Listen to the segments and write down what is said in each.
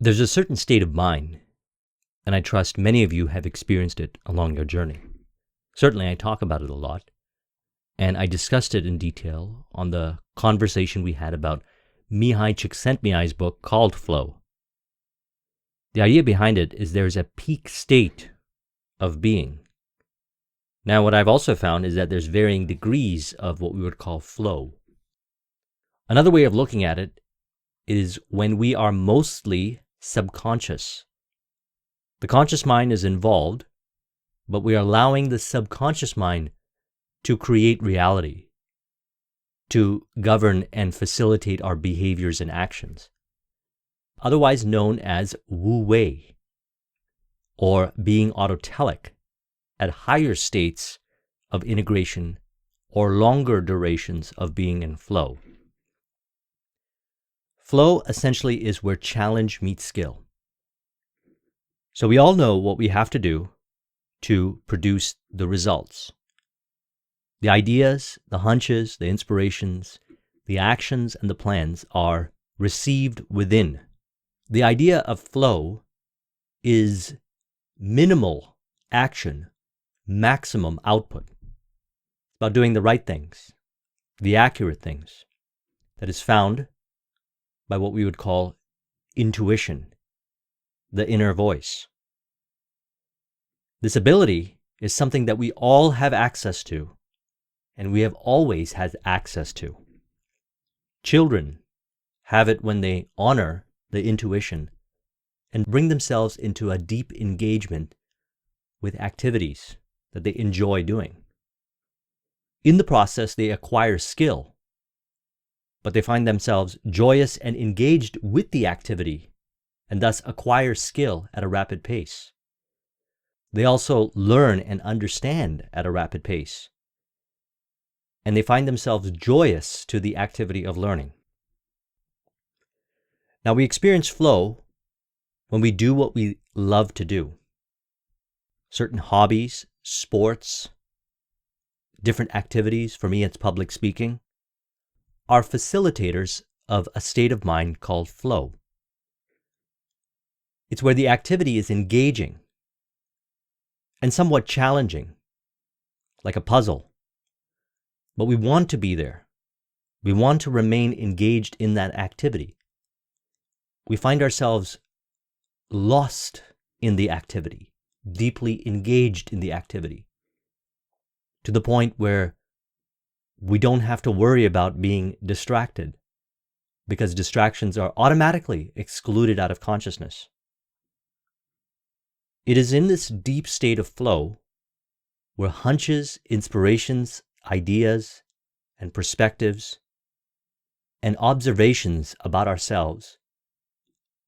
There's a certain state of mind, and I trust many of you have experienced it along your journey. Certainly, I talk about it a lot, and I discussed it in detail on the conversation we had about Mihaly Csikszentmihalyi's book called Flow. The idea behind it is there's a peak state of being. Now, what I've also found is that there's varying degrees of what we would call flow. Another way of looking at it is when we are mostly subconscious. The conscious mind is involved, but we are allowing the subconscious mind to create reality, to govern and facilitate our behaviors and actions, otherwise known as Wu Wei, or being autotelic at higher states of integration or longer durations of being in flow. Flow essentially is where challenge meets skill. So we all know what we have to do to produce the results. The ideas, the hunches, the inspirations, the actions, and the plans are received within. The idea of flow is minimal action, maximum output. It's about doing the right things, the accurate things, that is found by what we would call intuition, the inner voice. This ability is something that we all have access to, and we have always had access to. Children have it when they honor the intuition and bring themselves into a deep engagement with activities that they enjoy doing. In the process, they acquire skill, but they find themselves joyous and engaged with the activity, and thus acquire skill at a rapid pace. They also learn and understand at a rapid pace, and they find themselves joyous to the activity of learning. Now, we experience flow when we do what we love to do. Certain hobbies, sports, different activities, for me it's public speaking, are facilitators of a state of mind called flow. It's where the activity is engaging and somewhat challenging, like a puzzle. But we want to be there. We want to remain engaged in that activity. We find ourselves lost in the activity, deeply engaged in the activity, to the point where we don't have to worry about being distracted, because distractions are automatically excluded out of consciousness. It is in this deep state of flow where hunches, inspirations, ideas, and perspectives, and observations about ourselves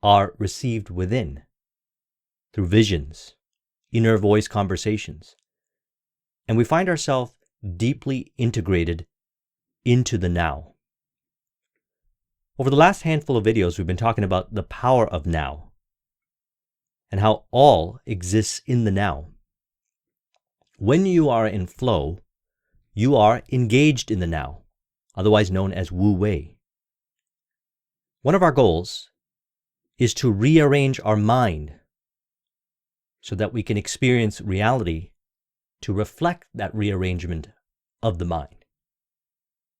are received within through visions, inner voice conversations, and we find ourselves deeply integrated into the now. Over the last handful of videos, we've been talking about the power of now and how all exists in the now. When you are in flow, you are engaged in the now, otherwise known as Wu Wei. One of our goals is to rearrange our mind so that we can experience reality to reflect that rearrangement of the mind.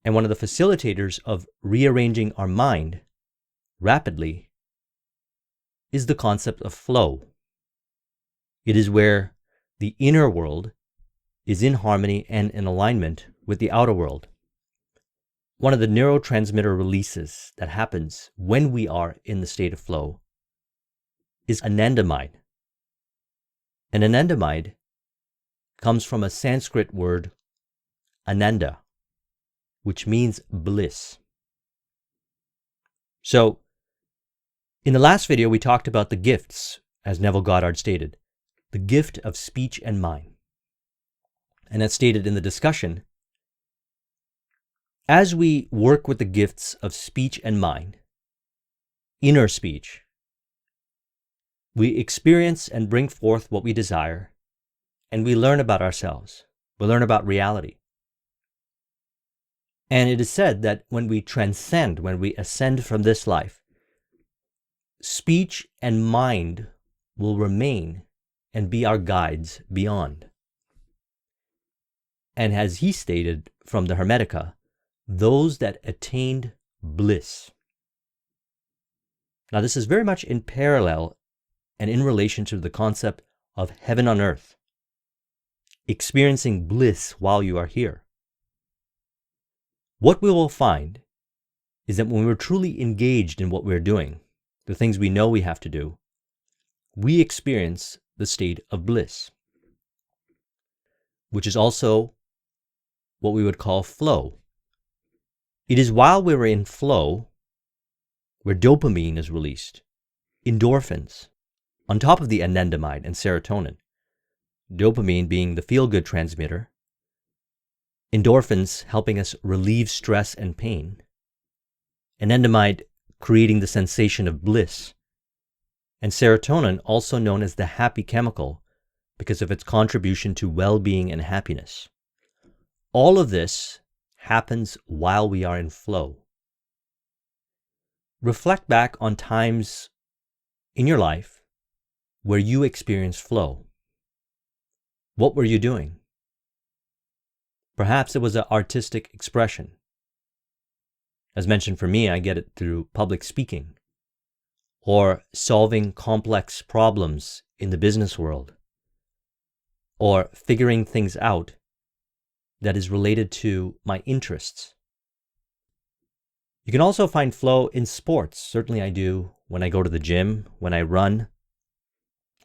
And one of the facilitators of rearranging our mind rapidly is the concept of flow. It is where the inner world is in harmony and in alignment with the outer world. One of the neurotransmitter releases that happens when we are in the state of flow is anandamide. And anandamide comes from a Sanskrit word, ananda, which means bliss. So, in the last video, we talked about the gifts, as Neville Goddard stated, the gift of speech and mind. And as stated in the discussion, as we work with the gifts of speech and mind, inner speech, we experience and bring forth what we desire, and we learn about ourselves. We learn about reality. And it is said that when we transcend, when we ascend from this life, speech and mind will remain and be our guides beyond. And as he stated from the Hermetica, those that attained bliss. Now, this is very much in parallel and in relation to the concept of heaven on earth, experiencing bliss while you are here. What we will find is that when we're truly engaged in what we're doing, the things we know we have to do, we experience the state of bliss, which is also what we would call flow. It is while we're in flow where dopamine is released, endorphins, on top of the anandamide and serotonin, dopamine being the feel-good transmitter, endorphins helping us relieve stress and pain, anandamide creating the sensation of bliss, and serotonin, also known as the happy chemical because of its contribution to well-being and happiness. All of this happens while we are in flow. Reflect back on times in your life where you experienced flow. What were you doing? Perhaps it was an artistic expression. As mentioned for me, I get it through public speaking or solving complex problems in the business world or figuring things out that is related to my interests. You can also find flow in sports. Certainly I do when I go to the gym, when I run.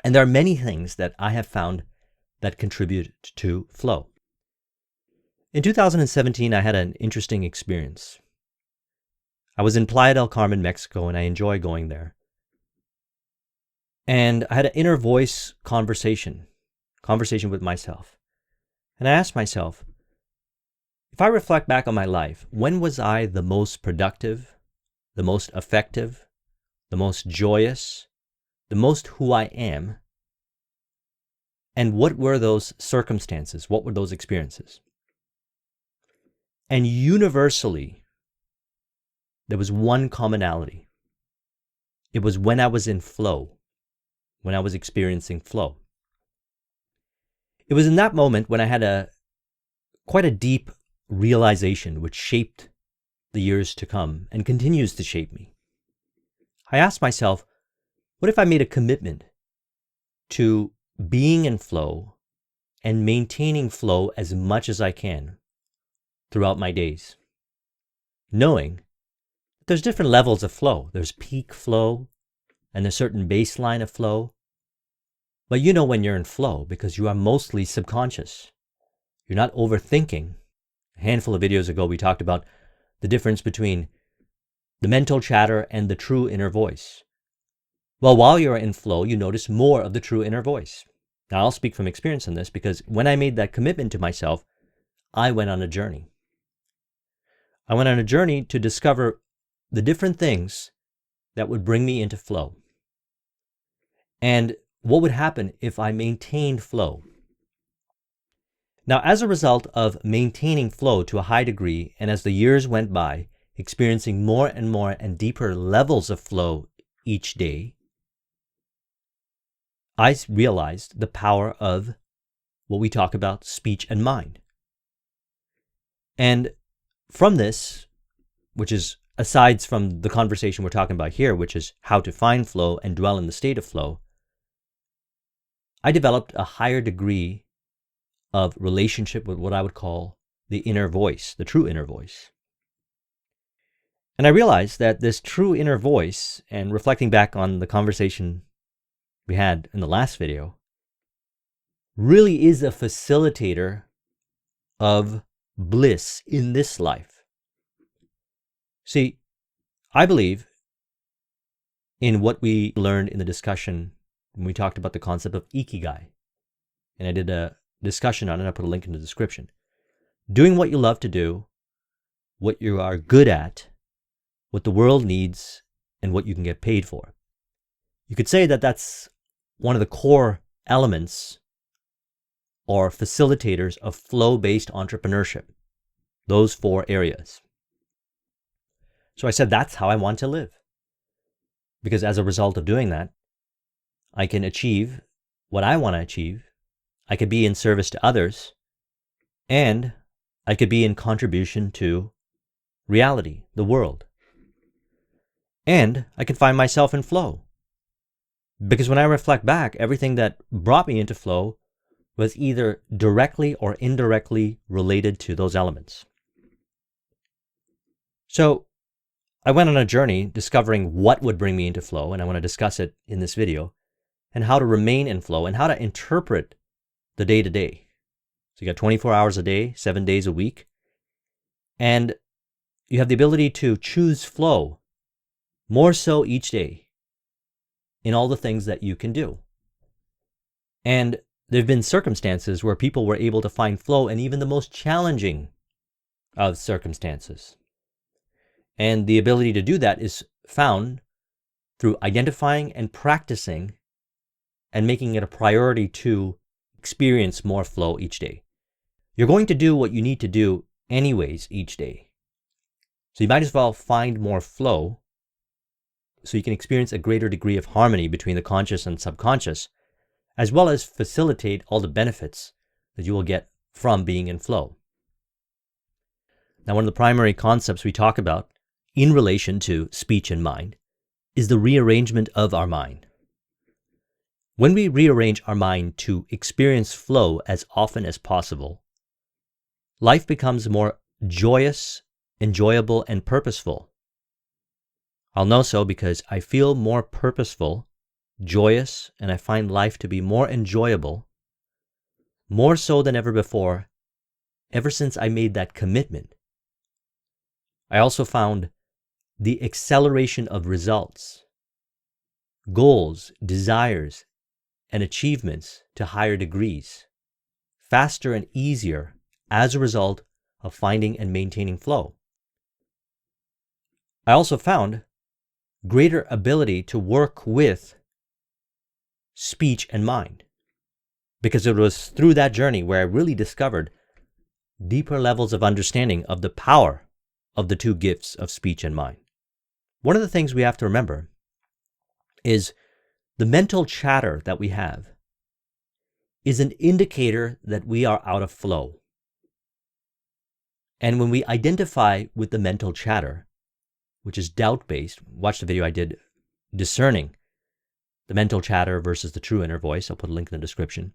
And there are many things that I have found that contribute to flow. In 2017, I had an interesting experience. I was in Playa del Carmen, Mexico, and I enjoy going there. And I had an inner voice conversation with myself. And I asked myself, if I reflect back on my life, when was I the most productive, the most effective, the most joyous, the most who I am? And what were those circumstances? What were those experiences? And universally, there was one commonality. It was when I was in flow, when I was experiencing flow. It was in that moment when I had quite a deep realization which shaped the years to come and continues to shape me. I asked myself, what if I made a commitment to being in flow and maintaining flow as much as I can throughout my days, knowing that there's different levels of flow. There's peak flow and a certain baseline of flow. But you know when you're in flow because you are mostly subconscious. You're not overthinking. A handful of videos ago, we talked about the difference between the mental chatter and the true inner voice. Well, while you're in flow, you notice more of the true inner voice. Now, I'll speak from experience on this because when I made that commitment to myself, I went on a journey. I went on a journey to discover the different things that would bring me into flow. And what would happen if I maintained flow? Now, as a result of maintaining flow to a high degree, and as the years went by, experiencing more and deeper levels of flow each day, I realized the power of what we talk about, speech and mind. And from this, which is aside from the conversation we're talking about here, which is how to find flow and dwell in the state of flow, I developed a higher degree of relationship with what I would call the inner voice, the true inner voice. And I realized that this true inner voice, and reflecting back on the conversation we had in the last video, really is a facilitator of bliss in this life. See, I believe in what we learned in the discussion when we talked about the concept of Ikigai. And I did a discussion on it. I put a link in the description. Doing what you love to do, what you are good at, what the world needs, and what you can get paid for. You could say that that's one of the core elements or facilitators of flow-based entrepreneurship. Those 4 areas. So I said, that's how I want to live. Because as a result of doing that, I can achieve what I want to achieve. I could be in service to others, and I could be in contribution to reality, the world. And I can find myself in flow. Because when I reflect back, everything that brought me into flow was either directly or indirectly related to those elements. So I went on a journey discovering what would bring me into flow, and I want to discuss it in this video, and how to remain in flow and how to interpret the day-to-day. So you got 24 hours a day, 7 days a week, and you have the ability to choose flow more so each day in all the things that you can do. And there have been circumstances where people were able to find flow in even the most challenging of circumstances. And the ability to do that is found through identifying and practicing and making it a priority to experience more flow each day. You're going to do what you need to do anyways each day. So you might as well find more flow so you can experience a greater degree of harmony between the conscious and subconscious, as well as facilitate all the benefits that you will get from being in flow. Now, one of the primary concepts we talk about in relation to speech and mind is the rearrangement of our mind. When we rearrange our mind to experience flow as often as possible, life becomes more joyous, enjoyable, and purposeful. I'll know so because I feel more purposeful, joyous, and I find life to be more enjoyable, more so than ever before, ever since I made that commitment. I also found the acceleration of results, goals, desires, and achievements to higher degrees, faster and easier as a result of finding and maintaining flow. I also found greater ability to work with speech and mind, because it was through that journey where I really discovered deeper levels of understanding of the power of the two gifts of speech and mind. One of the things we have to remember is the mental chatter that we have is an indicator that we are out of flow. And when we identify with the mental chatter, which is doubt-based, watch the video I did discerning the mental chatter versus the true inner voice. I'll put a link in the description.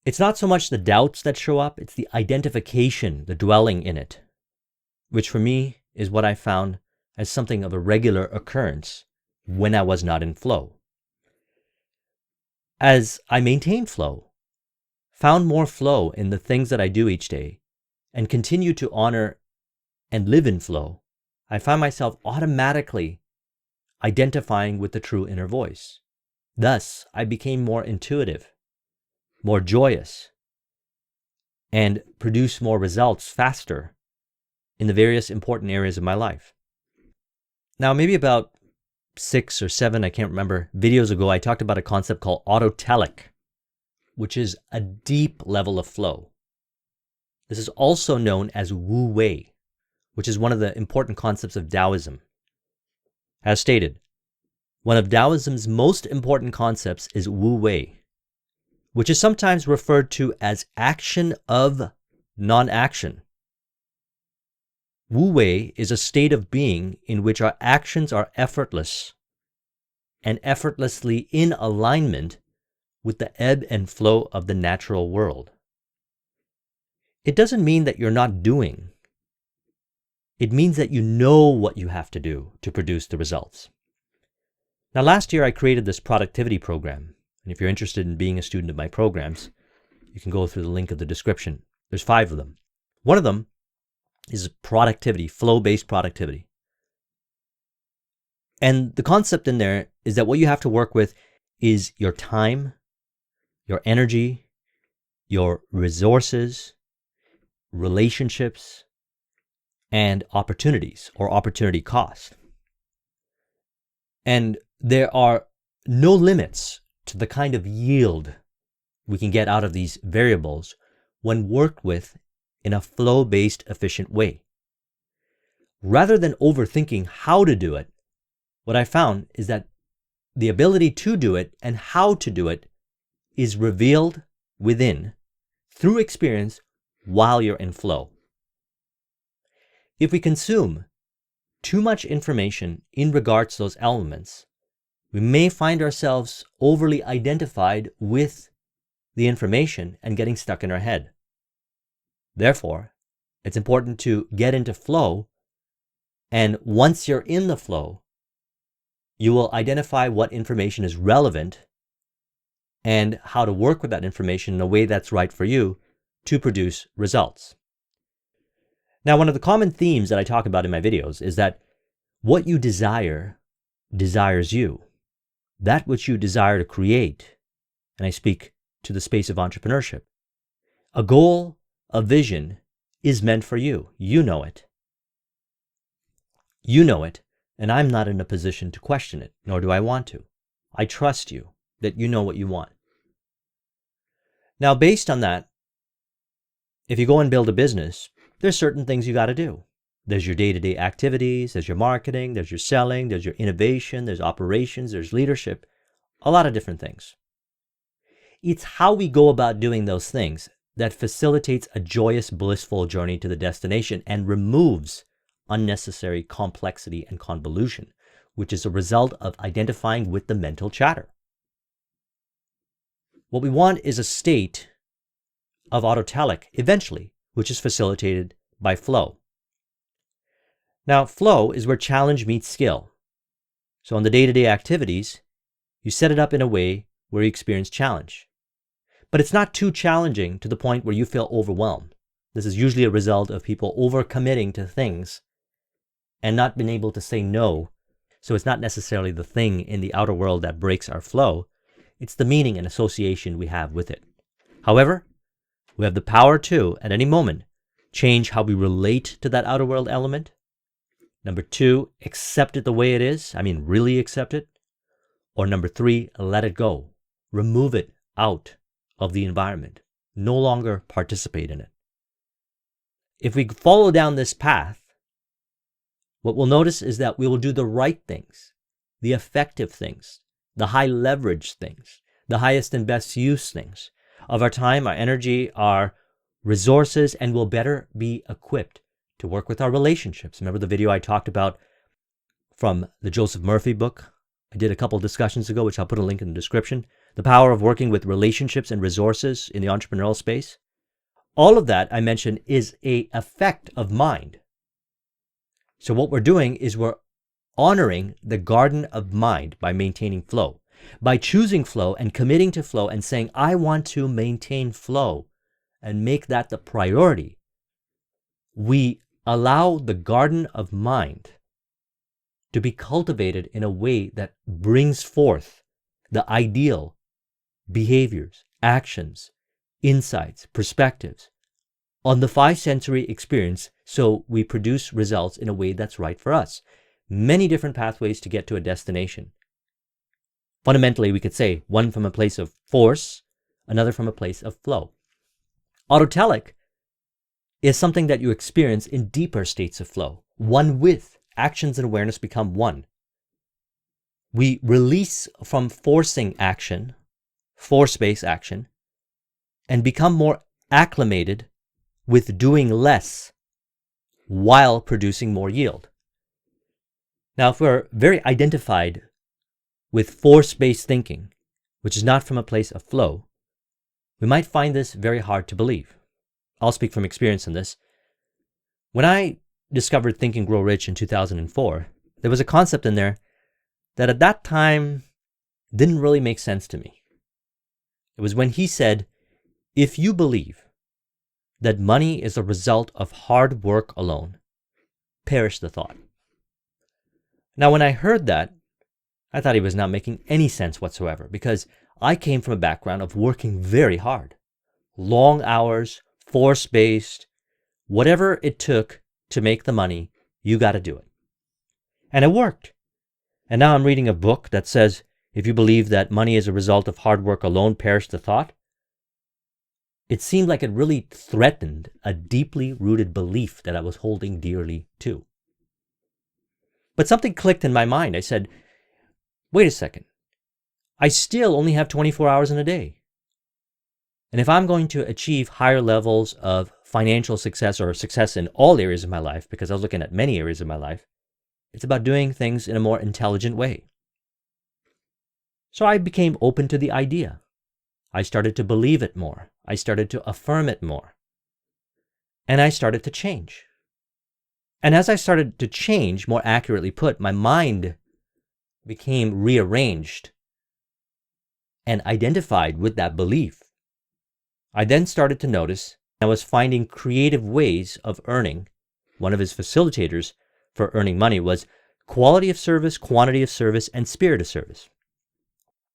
It's not so much the doubts that show up, it's the identification, the dwelling in it, which for me is what I found as something of a regular occurrence when I was not in flow. As I maintained flow, found more flow in the things that I do each day, and continue to honor and live in flow, I find myself automatically identifying with the true inner voice. Thus, I became more intuitive, more joyous, and produce more results faster in the various important areas of my life. Now, maybe about 6 or 7, I can't remember, videos ago, I talked about a concept called autotelic, which is a deep level of flow. This is also known as Wu Wei, which is one of the important concepts of Taoism. As stated, one of Taoism's most important concepts is Wu Wei, which is sometimes referred to as action of non-action. Wu Wei is a state of being in which our actions are effortless and effortlessly in alignment with the ebb and flow of the natural world. It doesn't mean that you're not doing. It means that you know what you have to do to produce the results. Now, last year I created this productivity program, and if you're interested in being a student of my programs, you can go through the link of the description. There's 5 of them. One of them is productivity, flow-based productivity. And the concept in there is that what you have to work with is your time, your energy, your resources, relationships, and opportunities or opportunity cost. And there are no limits to the kind of yield we can get out of these variables when worked with in a flow-based, efficient way. Rather than overthinking how to do it, what I found is that the ability to do it and how to do it is revealed within through experience while you're in flow. If we consume too much information in regards to those elements, we may find ourselves overly identified with the information and getting stuck in our head. Therefore, it's important to get into flow, and once you're in the flow, you will identify what information is relevant and how to work with that information in a way that's right for you to produce results. Now, one of the common themes that I talk about in my videos is that what you desire desires you. That which you desire to create, and I speak to the space of entrepreneurship. A goal, a vision is meant for you. You know it. You know it, and I'm not in a position to question it, nor do I want to. I trust you that you know what you want. Now, based on that, if you go and build a business, there's certain things you got to do. There's your day-to-day activities, there's your marketing, there's your selling, there's your innovation, there's operations, there's leadership, a lot of different things. It's how we go about doing those things that facilitates a joyous, blissful journey to the destination and removes unnecessary complexity and convolution, which is a result of identifying with the mental chatter. What we want is a state of autotelic eventually, which is facilitated by flow. Now, flow is where challenge meets skill. So in the day-to-day activities, you set it up in a way where you experience challenge. But it's not too challenging to the point where you feel overwhelmed. This is usually a result of people overcommitting to things and not being able to say no. So it's not necessarily the thing in the outer world that breaks our flow. It's the meaning and association we have with it. However, we have the power to, at any moment, change how we relate to that outer world element. Number 2, accept it the way it is. I mean, really accept it. Or number 3, let it go. Remove it out of the environment. No longer participate in it. If we follow down this path, what we'll notice is that we will do the right things, the effective things, the high leverage things, the highest and best use things of our time, our energy, our resources, and will better be equipped to work with our relationships. Remember the video I talked about from the Joseph Murphy book? I did a couple of discussions ago, which I'll put a link in the description. The power of working with relationships and resources in the entrepreneurial space. All of that I mentioned is an effect of mind. So what we're doing is we're honoring the garden of mind by maintaining flow. By choosing flow and committing to flow and saying, I want to maintain flow and make that the priority, we allow the garden of mind to be cultivated in a way that brings forth the ideal behaviors, actions, insights, perspectives on the 5 sensory experience, so we produce results in a way that's right for us. Many different pathways to get to a destination. Fundamentally, we could say one from a place of force, another from a place of flow. Autotelic is something that you experience in deeper states of flow. One with actions and awareness become one. We release from forcing action, force-based action, and become more acclimated with doing less while producing more yield. Now, if we're very identified with force-based thinking, which is not from a place of flow, we might find this very hard to believe. I'll speak from experience on this. When I discovered Think and Grow Rich in 2004, there was a concept in there that at that time didn't really make sense to me. It was when he said, if you believe that money is a result of hard work alone, perish the thought. Now, when I heard that, I thought he was not making any sense whatsoever, because I came from a background of working very hard. Long hours, force-based, whatever it took to make the money, you got to do it. And it worked. And now I'm reading a book that says, if you believe that money is a result of hard work alone, perish the thought. It seemed like it really threatened a deeply rooted belief that I was holding dearly to. But something clicked in my mind. I said, wait a second, I still only have 24 hours in a day. And if I'm going to achieve higher levels of financial success or success in all areas of my life, because I was looking at many areas of my life, it's about doing things in a more intelligent way. So I became open to the idea. I started to believe it more. I started to affirm it more. And I started to change. And as I started to change, more accurately put, my mind became rearranged and identified with that belief. I then started to notice I was finding creative ways of earning. One of his facilitators for earning money was quality of service, quantity of service, and spirit of service.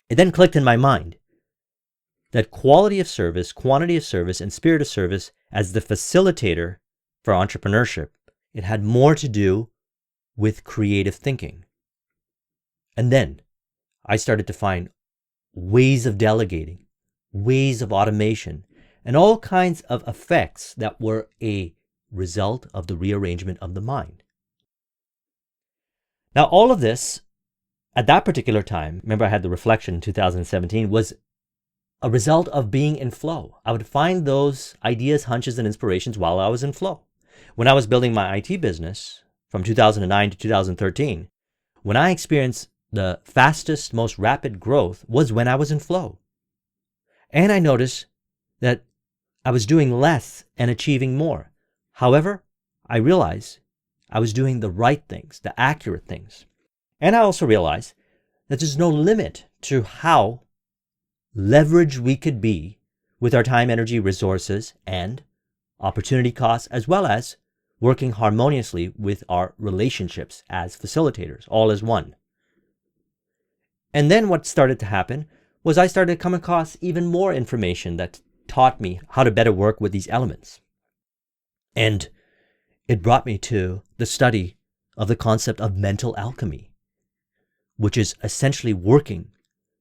It then clicked in my mind that quality of service, quantity of service, and spirit of service as the facilitator for entrepreneurship, it had more to do with creative thinking. And then I started to find ways of delegating, ways of automation, and all kinds of effects that were a result of the rearrangement of the mind. Now, all of this, at that particular time, remember I had the reflection in 2017, was a result of being in flow. I would find those ideas, hunches, and inspirations while I was in flow. When I was building my IT business from 2009 to 2013, when I experienced the fastest, most rapid growth was when I was in flow. And I noticed that I was doing less and achieving more. However, I realized I was doing the right things, the accurate things. And I also realized that there's no limit to how leveraged we could be with our time, energy, resources, and opportunity costs, as well as working harmoniously with our relationships as facilitators, all as one. And then what started to happen was I started to come across even more information that taught me how to better work with these elements. And it brought me to the study of the concept of mental alchemy, which is essentially working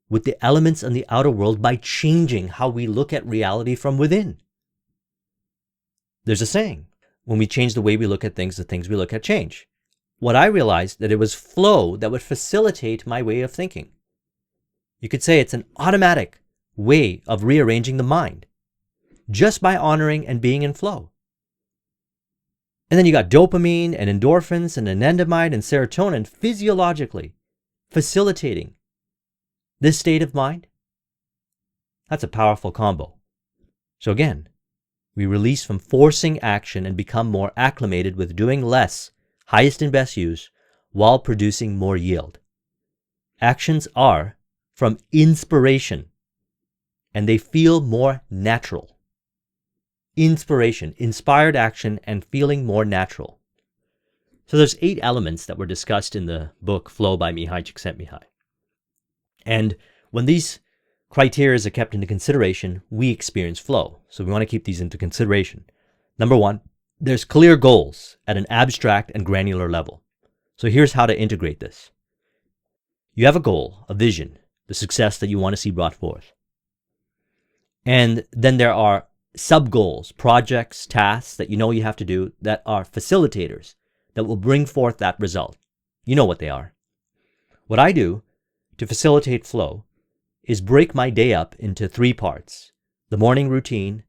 with the elements in the outer world by changing how we look at reality from within. There's a saying, when we change the way we look at things, the things we look at change. What I realized that it was flow that would facilitate my way of thinking. You could say it's an automatic way of rearranging the mind just by honoring and being in flow. And then you got dopamine and endorphins and anandamide and serotonin physiologically facilitating this state of mind. That's a powerful combo. So again, we release from forcing action and become more acclimated with doing less, highest and best use, while producing more yield. Actions are from inspiration, and they feel more natural. Inspiration, inspired action, and feeling more natural. So there's 8 elements that were discussed in the book Flow by Mihai Csikszentmihalyi. And when these criteria are kept into consideration, we experience flow. So we want to keep these into consideration. Number 1, there's clear goals at an abstract and granular level. So here's how to integrate this. You have a goal, a vision, the success that you want to see brought forth. And then there are sub-goals, projects, tasks that you know you have to do that are facilitators that will bring forth that result. You know what they are. What I do to facilitate flow is break my day up into 3 parts: the morning routine,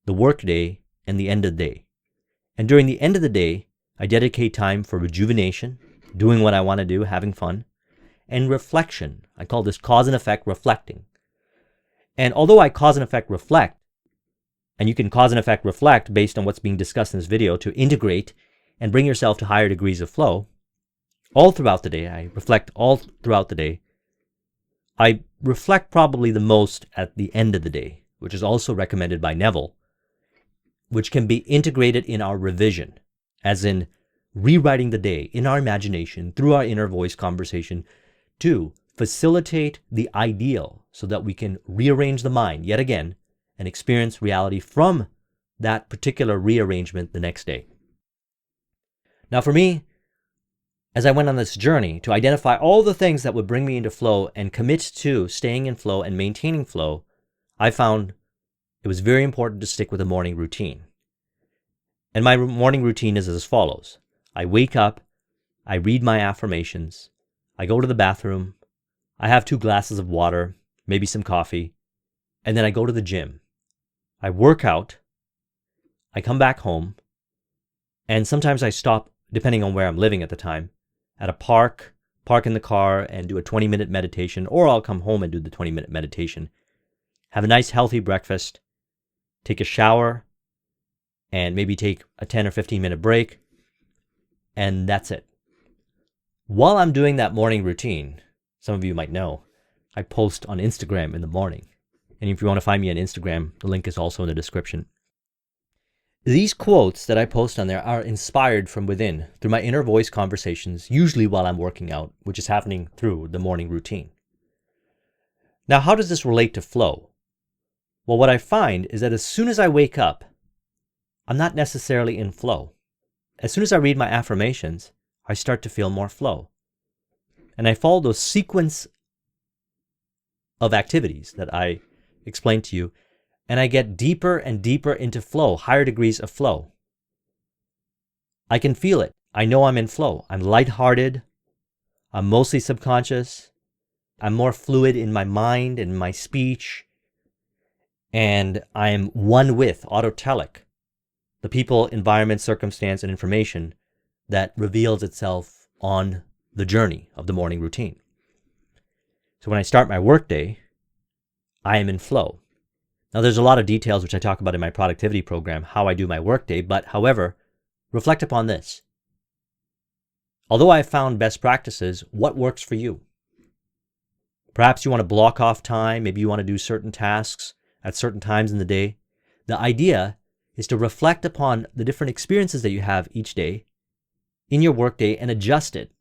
the work day, and the end of the day. And during the end of the day, I dedicate time for rejuvenation, doing what I want to do, having fun, and reflection. I call this cause and effect reflecting. And although I cause and effect reflect, and you can cause and effect reflect based on what's being discussed in this video to integrate and bring yourself to higher degrees of flow, all throughout the day, I reflect all throughout the day. I reflect probably the most at the end of the day, which is also recommended by Neville, which can be integrated in our revision, as in rewriting the day in our imagination through our inner voice conversation to facilitate the ideal so that we can rearrange the mind yet again and experience reality from that particular rearrangement the next day. Now for me, as I went on this journey to identify all the things that would bring me into flow and commit to staying in flow and maintaining flow, I found it was very important to stick with a morning routine. And my morning routine is as follows. I wake up, I read my affirmations, I go to the bathroom, I have 2 glasses of water, maybe some coffee, and then I go to the gym. I work out, I come back home, and sometimes I stop, depending on where I'm living at the time, at a park in the car and do a 20-minute meditation, or I'll come home and do the 20-minute meditation, have a nice healthy breakfast, take a shower, and maybe take a 10 or 15-minute break, and that's it. While I'm doing that morning routine, some of you might know, I post on Instagram in the morning. And if you want to find me on Instagram, the link is also in the description. These quotes that I post on there are inspired from within through my inner voice conversations, usually while I'm working out, which is happening through the morning routine. Now, how does this relate to flow? Well, what I find is that as soon as I wake up, I'm not necessarily in flow. As soon as I read my affirmations, I start to feel more flow. And I follow those sequence of activities that I explained to you, and I get deeper and deeper into flow, higher degrees of flow. I can feel it. I know I'm in flow. I'm lighthearted. I'm mostly subconscious. I'm more fluid in my mind and my speech. And I'm one with, autotelic, the people, environment, circumstance, and information that reveals itself on the journey of the morning routine. So when I start my workday, I am in flow. Now there's a lot of details which I talk about in my productivity program, how I do my workday, but however, reflect upon this. Although I have found best practices, what works for you? Perhaps you want to block off time, maybe you want to do certain tasks at certain times in the day. The idea is to reflect upon the different experiences that you have each day in your workday and adjust it.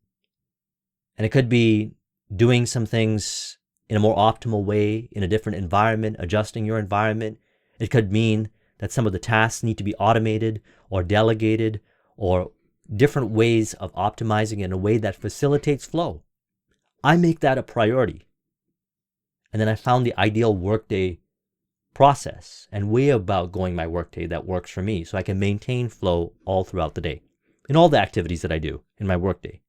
And it could be doing some things in a more optimal way, in a different environment, adjusting your environment. It could mean that some of the tasks need to be automated or delegated, or different ways of optimizing in a way that facilitates flow. I make that a priority. And then I found the ideal workday process and way about going my workday that works for me, so I can maintain flow all throughout the day in all the activities that I do in my workday.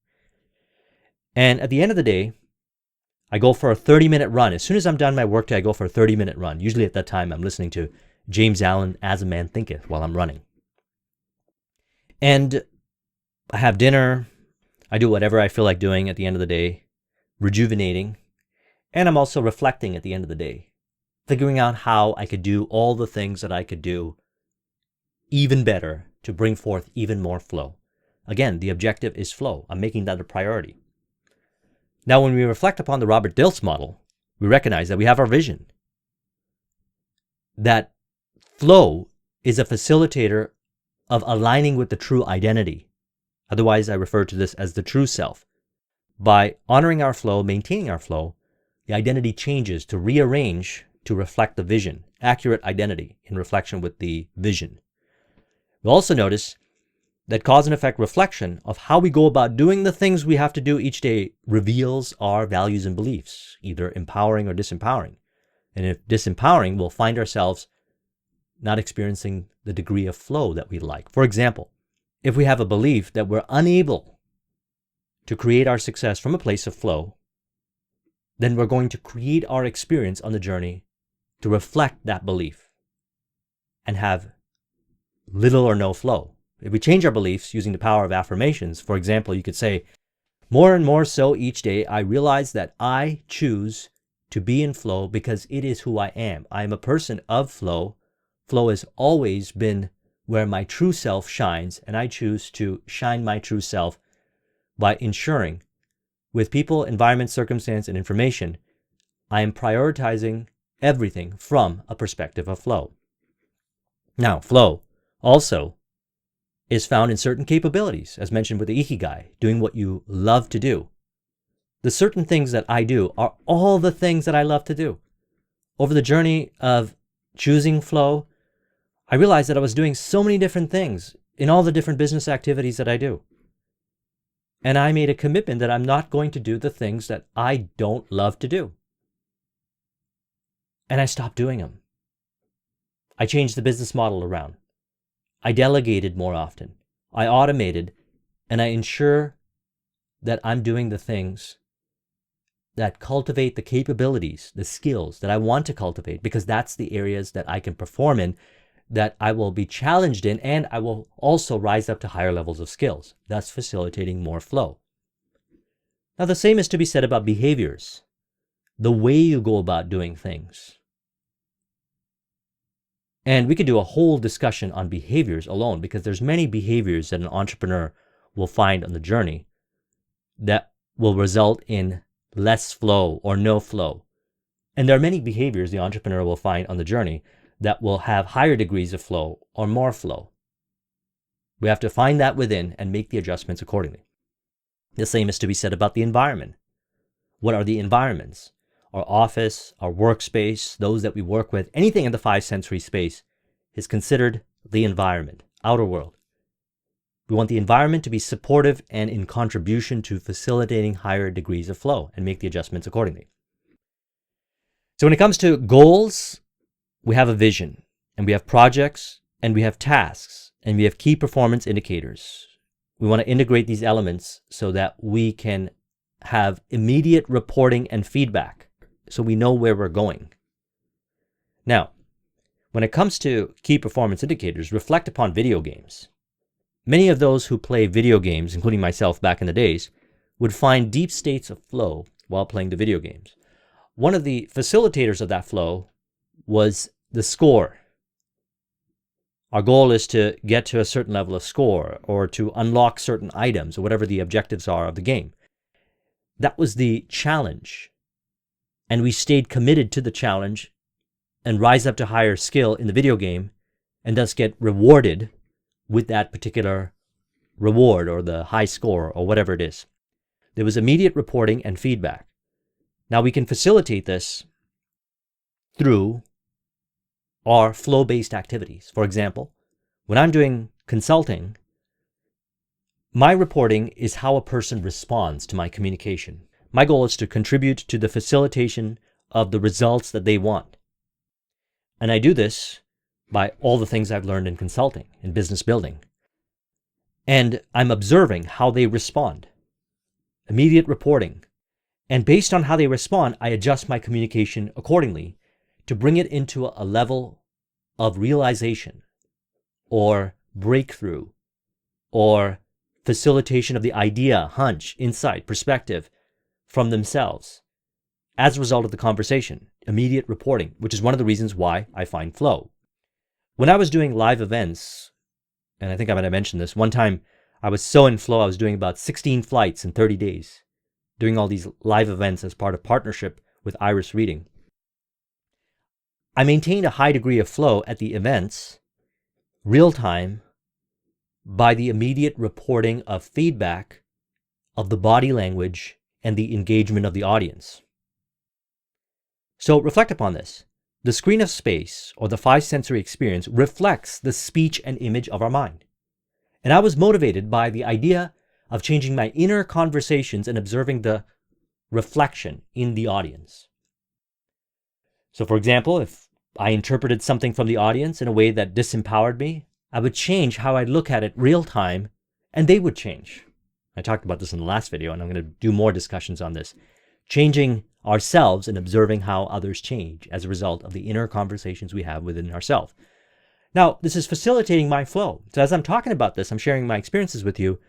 And at the end of the day, I go for a 30-minute run. As soon as I'm done my workday, I go for a 30-minute run. Usually at that time, I'm listening to James Allen, As a Man Thinketh, while I'm running. And I have dinner. I do whatever I feel like doing at the end of the day, rejuvenating. And I'm also reflecting at the end of the day, figuring out how I could do all the things that I could do even better to bring forth even more flow. Again, the objective is flow. I'm making that a priority. Now, when we reflect upon the Robert Dilts model, we recognize that we have our vision. That flow is a facilitator of aligning with the true identity. Otherwise, I refer to this as the true self. By honoring our flow, maintaining our flow, the identity changes to rearrange to reflect the vision, accurate identity in reflection with the vision. We'll also notice that cause and effect reflection of how we go about doing the things we have to do each day reveals our values and beliefs, either empowering or disempowering. And if disempowering, we'll find ourselves not experiencing the degree of flow that we like. For example, if we have a belief that we're unable to create our success from a place of flow, then we're going to create our experience on the journey to reflect that belief and have little or no flow. If we change our beliefs using the power of affirmations, for example, you could say, more and more so each day, I realize that I choose to be in flow because it is who I am. I am a person of flow. Flow has always been where my true self shines, and I choose to shine my true self by ensuring with people, environment, circumstance, and information, I am prioritizing everything from a perspective of flow. Now, flow also is found in certain capabilities, as mentioned with the Ikigai, doing what you love to do. The certain things that I do are all the things that I love to do. Over the journey of choosing flow, I realized that I was doing so many different things in all the different business activities that I do. And I made a commitment that I'm not going to do the things that I don't love to do. And I stopped doing them. I changed the business model around. I delegated more often. I automated, and I ensure that I'm doing the things that cultivate the capabilities, the skills that I want to cultivate, because that's the areas that I can perform in, that I will be challenged in, and I will also rise up to higher levels of skills, thus facilitating more flow. Now, the same is to be said about behaviors, the way you go about doing things. And we could do a whole discussion on behaviors alone, because there's many behaviors that an entrepreneur will find on the journey that will result in less flow or no flow. And there are many behaviors the entrepreneur will find on the journey that will have higher degrees of flow or more flow. We have to find that within and make the adjustments accordingly. The same is to be said about the environment. What are the environments? Our office, our workspace, those that we work with, anything in the five sensory space is considered the environment, outer world. We want the environment to be supportive and in contribution to facilitating higher degrees of flow, and make the adjustments accordingly. So when it comes to goals, we have a vision, and we have projects, and we have tasks, and we have key performance indicators. We want to integrate these elements so that we can have immediate reporting and feedback, so we know where we're going. Now, when it comes to key performance indicators, reflect upon video games. Many of those who play video games, including myself back in the days, would find deep states of flow while playing the video games. One of the facilitators of that flow was the score. Our goal is to get to a certain level of score, or to unlock certain items, or whatever the objectives are of the game. That was the challenge. And we stayed committed to the challenge and rise up to higher skill in the video game, and thus get rewarded with that particular reward or the high score or whatever it is. There was immediate reporting and feedback. Now we can facilitate this through our flow-based activities. For example, when I'm doing consulting, my reporting is how a person responds to my communication. My goal is to contribute to the facilitation of the results that they want. And I do this by all the things I've learned in consulting, in business building. And I'm observing how they respond. Immediate reporting. And based on how they respond, I adjust my communication accordingly to bring it into a level of realization or breakthrough or facilitation of the idea, hunch, insight, perspective from themselves as a result of the conversation. Immediate reporting, which is one of the reasons why I find flow. When I was doing live events, and I think I might have mentioned this, one time I was so in flow, I was doing about 16 flights in 30 days, doing all these live events as part of partnership with Iris Reading. I maintained a high degree of flow at the events, real time, by the immediate reporting of feedback of the body language and the engagement of the audience. So reflect upon this. The screen of space, or the five sensory experience, reflects the speech and image of our mind. And I was motivated by the idea of changing my inner conversations and observing the reflection in the audience. So for example, if I interpreted something from the audience in a way that disempowered me, I would change how I look at it real time, and they would change. I talked about this in the last video, and I'm going to do more discussions on this. Changing ourselves and observing how others change as a result of the inner conversations we have within ourselves. Now, this is facilitating my flow. So as I'm talking about this, I'm sharing my experiences with you.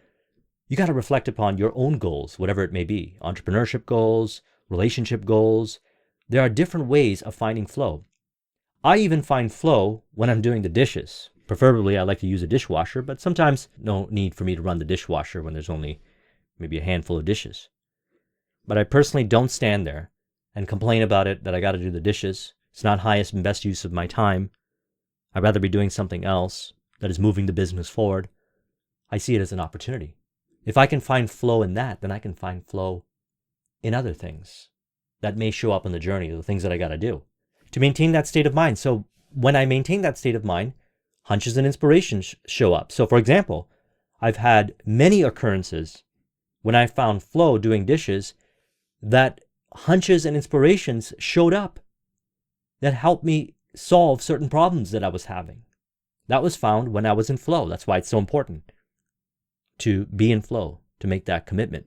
You got to reflect upon your own goals, whatever it may be. Entrepreneurship goals, relationship goals. There are different ways of finding flow. I even find flow when I'm doing the dishes. Preferably, I like to use a dishwasher, but sometimes no need for me to run the dishwasher when there's only maybe a handful of dishes. But I personally don't stand there and complain about it, that I got to do the dishes. It's not highest and best use of my time. I'd rather be doing something else that is moving the business forward. I see it as an opportunity. If I can find flow in that, then I can find flow in other things that may show up on the journey, the things that I got to do to maintain that state of mind. So when I maintain that state of mind, hunches and inspirations show up. So for example, I've had many occurrences when I found flow doing dishes that hunches and inspirations showed up that helped me solve certain problems that I was having. That was found when I was in flow. That's why it's so important to be in flow, to make that commitment.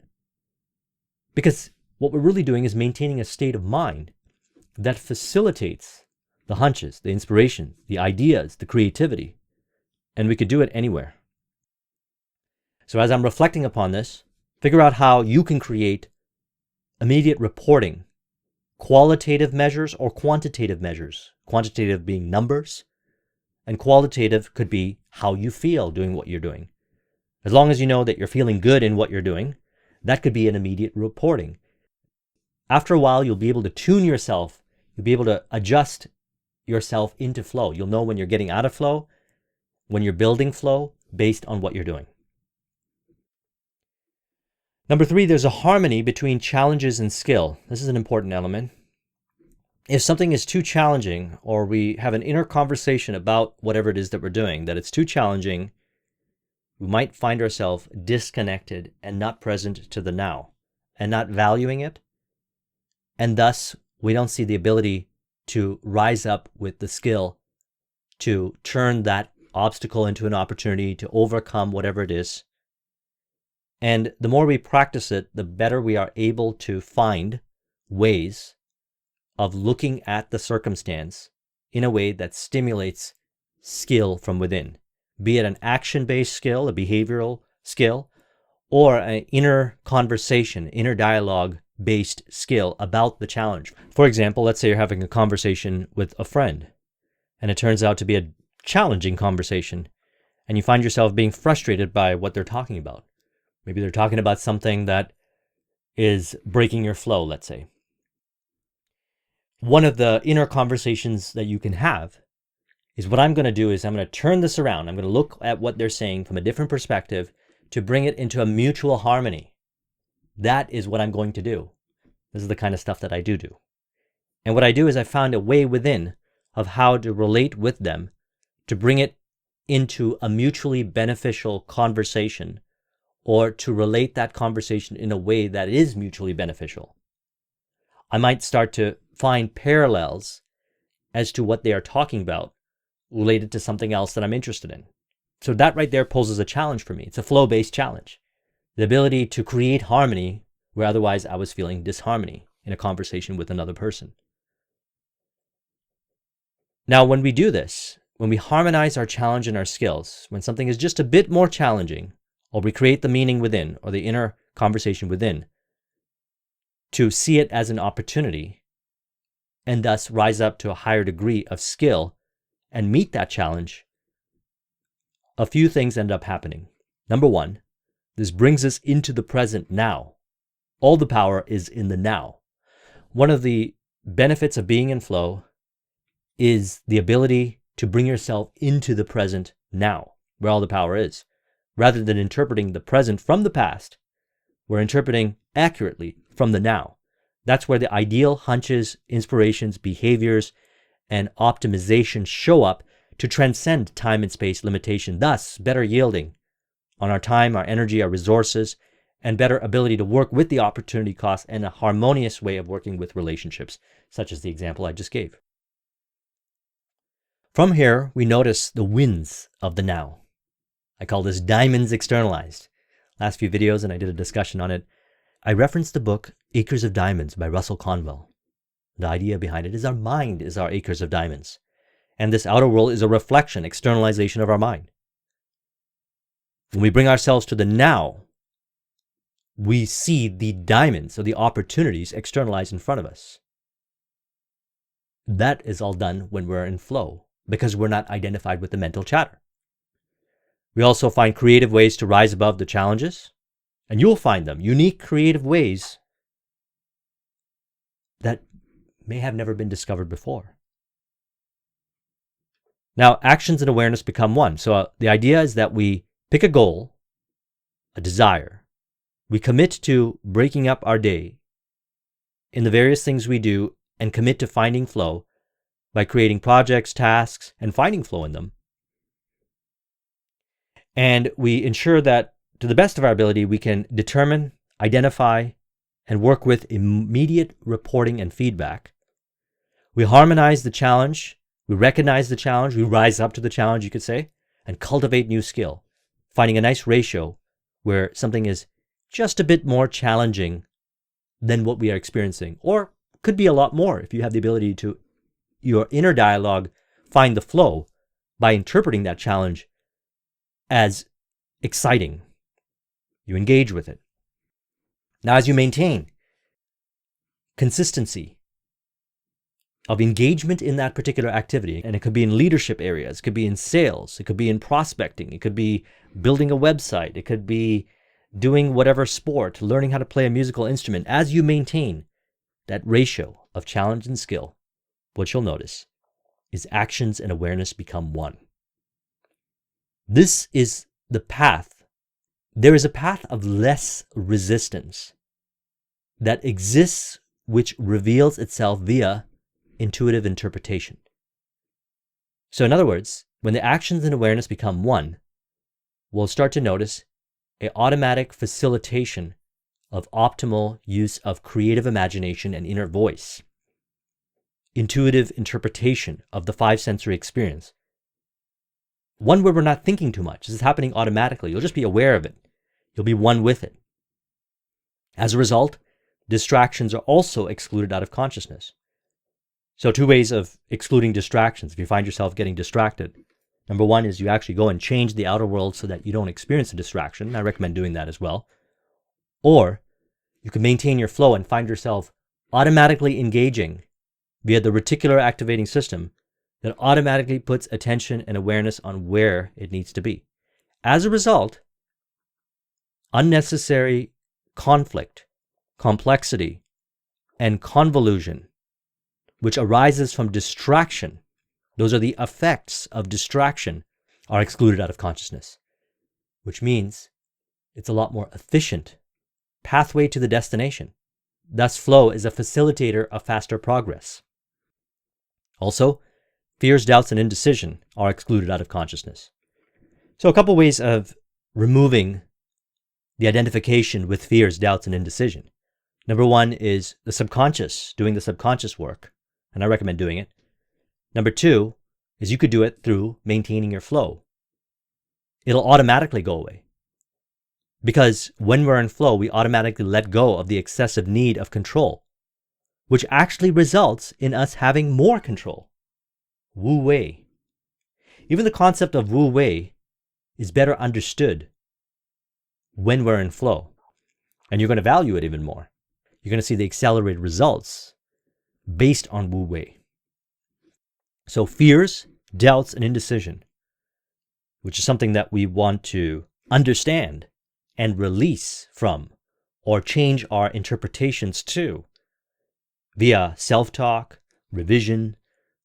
Because what we're really doing is maintaining a state of mind that facilitates the hunches, the inspiration, the ideas, the creativity. And we could do it anywhere. So as I'm reflecting upon this, figure out how you can create immediate reporting, qualitative measures or quantitative measures. Quantitative being numbers, and qualitative could be how you feel doing what you're doing. As long as you know that you're feeling good in what you're doing, that could be an immediate reporting. After a while, you'll be able to tune yourself. You'll be able to adjust yourself into flow. You'll know when you're getting out of flow, when you're building flow based on what you're doing. Number 3, there's a harmony between challenges and skill. This is an important element. If something is too challenging, or we have an inner conversation about whatever it is that we're doing, that it's too challenging, we might find ourselves disconnected and not present to the now, and not valuing it. And thus, we don't see the ability to rise up with the skill to turn that obstacle into an opportunity, to overcome whatever it is. And the more we practice it, the better we are able to find ways of looking at the circumstance in a way that stimulates skill from within, be it an action-based skill, a behavioral skill, or an inner conversation, inner dialogue-based skill about the challenge. For example, let's say you're having a conversation with a friend, and it turns out to be a challenging conversation, and you find yourself being frustrated by what they're talking about. Maybe they're talking about something that is breaking your flow, let's say. One of the inner conversations that you can have is what I'm going to do is I'm going to turn this around. I'm going to look at what they're saying from a different perspective to bring it into a mutual harmony. That is what I'm going to do. This is the kind of stuff that I do. And what I do is I found a way within of how to relate with them to bring it into a mutually beneficial conversation, or to relate that conversation in a way that is mutually beneficial. I might start to find parallels as to what they are talking about related to something else that I'm interested in. So that right there poses a challenge for me. It's a flow-based challenge. The ability to create harmony where otherwise I was feeling disharmony in a conversation with another person. Now, when we do this, when we harmonize our challenge and our skills, when something is just a bit more challenging, or we create the meaning within, or the inner conversation within, to see it as an opportunity, and thus rise up to a higher degree of skill and meet that challenge, a few things end up happening. Number 1, this brings us into the present now. All the power is in the now. One of the benefits of being in flow is the ability to bring yourself into the present now, where all the power is. Rather than interpreting the present from the past, we're interpreting accurately from the now. That's where the ideal hunches, inspirations, behaviors, and optimization show up to transcend time and space limitation, thus better yielding on our time, our energy, our resources, and better ability to work with the opportunity cost and a harmonious way of working with relationships, such as the example I just gave. From here, we notice the wins of the now. I call this diamonds externalized. Last few videos, and I did a discussion on it, I referenced the book Acres of Diamonds by Russell Conwell. The idea behind it is our mind is our acres of diamonds. And this outer world is a reflection, externalization of our mind. When we bring ourselves to the now, we see the diamonds or the opportunities externalized in front of us. That is all done when we're in flow, because we're not identified with the mental chatter. We also find creative ways to rise above the challenges, and you'll find them, unique creative ways that may have never been discovered before. Now, actions and awareness become one. So the idea is that we pick a goal, a desire. We commit to breaking up our day in the various things we do and commit to finding flow by creating projects, tasks, and finding flow in them. And we ensure that to the best of our ability, we can determine, identify, and work with immediate reporting and feedback. We harmonize the challenge, we recognize the challenge, we rise up to the challenge, you could say, and cultivate new skill, finding a nice ratio where something is just a bit more challenging than what we are experiencing, or could be a lot more if you have the ability to, your inner dialogue, find the flow by interpreting that challenge as exciting. You engage with it. Now, as you maintain consistency of engagement in that particular activity, and it could be in leadership areas, it could be in sales, it could be in prospecting, it could be building a website, it could be doing whatever sport, learning how to play a musical instrument. As you maintain that ratio of challenge and skill, what you'll notice is actions and awareness become one. This is the path. There is a path of less resistance that exists, which reveals itself via intuitive interpretation. So in other words, when the actions and awareness become one, we'll start to notice an automatic facilitation of optimal use of creative imagination and inner voice, intuitive interpretation of the five sensory experience. One where we're not thinking too much. This is happening automatically. You'll just be aware of it. You'll be one with it. As a result, distractions are also excluded out of consciousness. So 2 ways of excluding distractions. If you find yourself getting distracted, number 1 is you actually go and change the outer world so that you don't experience a distraction. I recommend doing that as well. Or you can maintain your flow and find yourself automatically engaging via the reticular activating system that automatically puts attention and awareness on where it needs to be. As a result, unnecessary conflict, complexity, and convolution, which arises from distraction, those are the effects of distraction, are excluded out of consciousness, which means it's a lot more efficient pathway to the destination. Thus, flow is a facilitator of faster progress. Also, fears, doubts, and indecision are excluded out of consciousness. So a couple ways of removing the identification with fears, doubts, and indecision. Number 1 is the subconscious, doing the subconscious work, and I recommend doing it. Number 2 is you could do it through maintaining your flow. It'll automatically go away. Because when we're in flow, we automatically let go of the excessive need of control, which actually results in us having more control. Wu Wei. Even the concept of Wu Wei is better understood when we're in flow. And you're going to value it even more. You're going to see the accelerated results based on Wu Wei. So fears, doubts, and indecision, which is something that we want to understand and release from, or change our interpretations to, via self-talk, revision,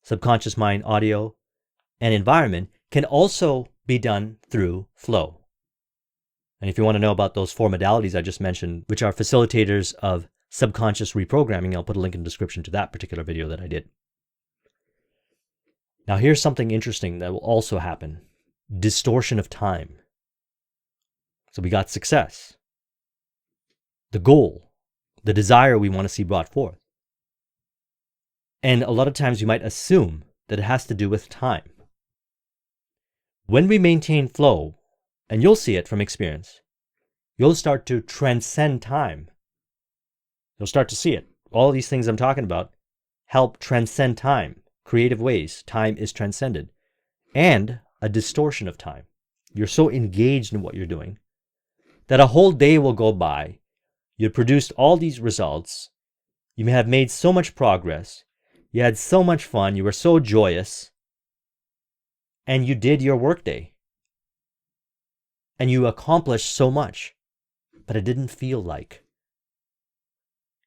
subconscious mind audio, and environment, can also be done through flow. And if you want to know about those 4 modalities I just mentioned, which are facilitators of subconscious reprogramming, I'll put a link in the description to that particular video that I did. Now here's something interesting that will also happen. Distortion of time. So we got success, the goal, the desire we want to see brought forth. And a lot of times you might assume that it has to do with time. When we maintain flow, and you'll see it from experience, you'll start to transcend time. You'll start to see it. All these things I'm talking about help transcend time. Creative ways, time is transcended. And a distortion of time. You're so engaged in what you're doing that a whole day will go by. You produced all these results. You may have made so much progress. You had so much fun. You were so joyous. And you did your workday. And you accomplished so much. But it didn't feel like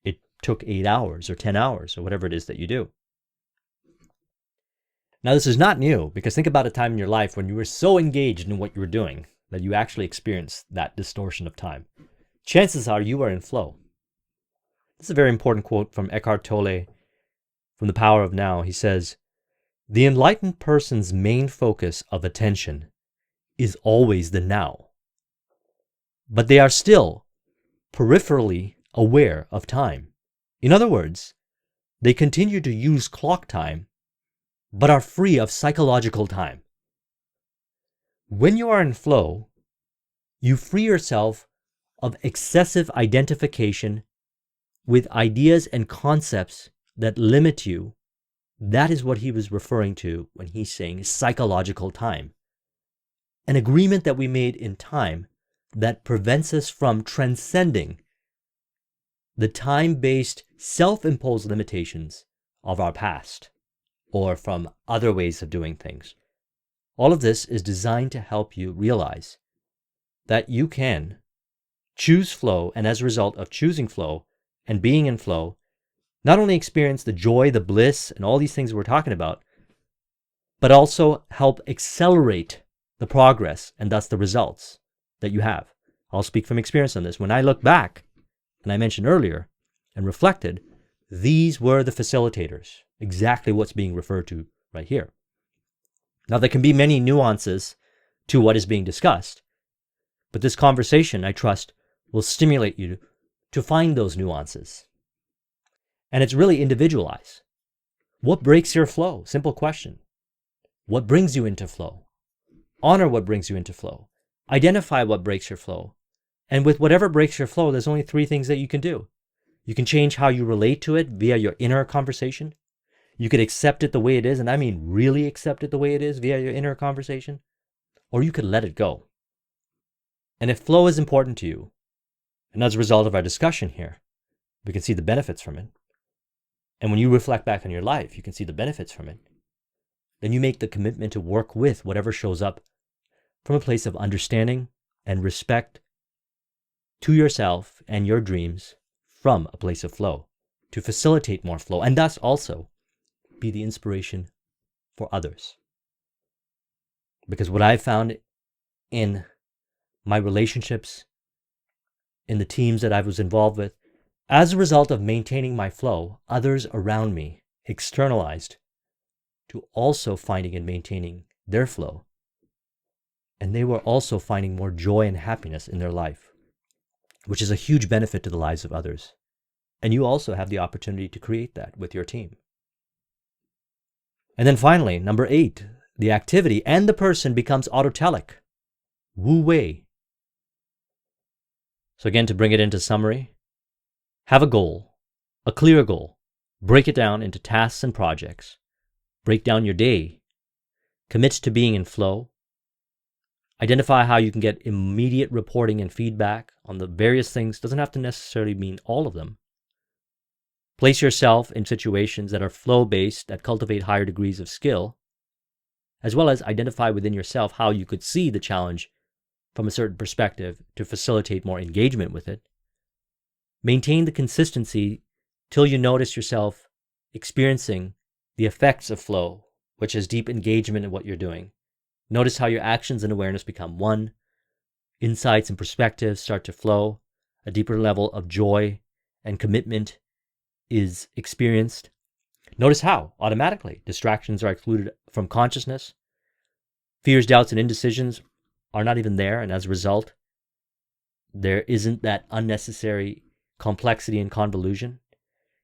it took 8 hours or 10 hours or whatever it is that you do. Now, this is not new, because think about a time in your life when you were so engaged in what you were doing that you actually experienced that distortion of time. Chances are you are in flow. This is a very important quote from Eckhart Tolle from The Power of Now. He says, "The enlightened person's main focus of attention is always the now. But they are still peripherally aware of time. In other words, they continue to use clock time, but are free of psychological time. When you are in flow, you free yourself of excessive identification with ideas and concepts that limit you, that is what he was referring to when he's saying psychological time. An agreement that we made in time that prevents us from transcending the time-based, self-imposed limitations of our past or from other ways of doing things. All of this is designed to help you realize that you can choose flow, and as a result of choosing flow and being in flow, not only experience the joy, the bliss, and all these things we're talking about, but also help accelerate the progress and thus the results that you have. I'll speak from experience on this. When I look back, and I mentioned earlier, and reflected, these were the facilitators, exactly what's being referred to right here. Now, there can be many nuances to what is being discussed, but this conversation, I trust, will stimulate you to find those nuances. And it's really individualized. What breaks your flow? Simple question. What brings you into flow? Honor what brings you into flow. Identify what breaks your flow. And with whatever breaks your flow, there's only 3 things that you can do. You can change how you relate to it via your inner conversation. You could accept it the way it is, and I mean really accept it the way it is via your inner conversation. Or you could let it go. And if flow is important to you, and as a result of our discussion here, we can see the benefits from it. And when you reflect back on your life, you can see the benefits from it. Then you make the commitment to work with whatever shows up from a place of understanding and respect to yourself and your dreams from a place of flow to facilitate more flow and thus also be the inspiration for others. Because what I've found in my relationships, in the teams that I was involved with, as a result of maintaining my flow, others around me externalized to also finding and maintaining their flow. And they were also finding more joy and happiness in their life, which is a huge benefit to the lives of others. And you also have the opportunity to create that with your team. And then finally, number 8, the activity and the person becomes autotelic. Wu Wei. So again, to bring it into summary, have a goal, a clear goal. Break it down into tasks and projects. Break down your day. Commit to being in flow. Identify how you can get immediate reporting and feedback on the various things. Doesn't have to necessarily mean all of them. Place yourself in situations that are flow-based, that cultivate higher degrees of skill, as well as identify within yourself how you could see the challenge from a certain perspective to facilitate more engagement with it. Maintain the consistency till you notice yourself experiencing the effects of flow, which is deep engagement in what you're doing. Notice how your actions and awareness become one. Insights and perspectives start to flow. A deeper level of joy and commitment is experienced. Notice how, automatically, distractions are excluded from consciousness. Fears, doubts, and indecisions are not even there, and as a result, there isn't that unnecessary complexity and convolution.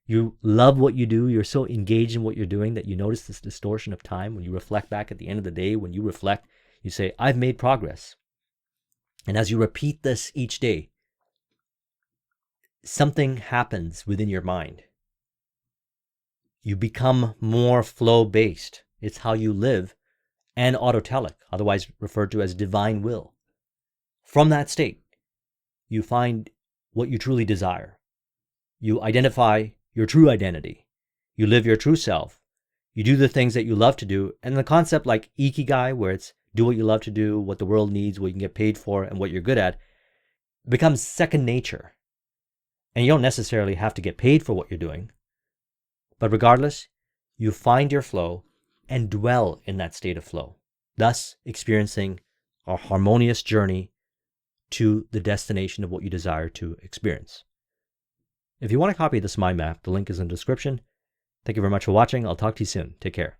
You love what you do. You're so engaged in what you're doing that you notice this distortion of time. When you reflect back at the end of the day, when you reflect, you say, I've made progress. And as you repeat this each day, something happens within your mind. You become more flow-based. It's how you live, and autotelic, otherwise referred to as divine will. From that state, you find what you truly desire. You identify your true identity. You live your true self. You do the things that you love to do. And the concept like Ikigai, where it's do what you love to do, what the world needs, what you can get paid for, and what you're good at, becomes second nature. And you don't necessarily have to get paid for what you're doing. But regardless, you find your flow and dwell in that state of flow, thus experiencing a harmonious journey to the destination of what you desire to experience. If you want a copy of this mind map, the link is in the description. Thank you very much for watching. I'll talk to you soon. Take care.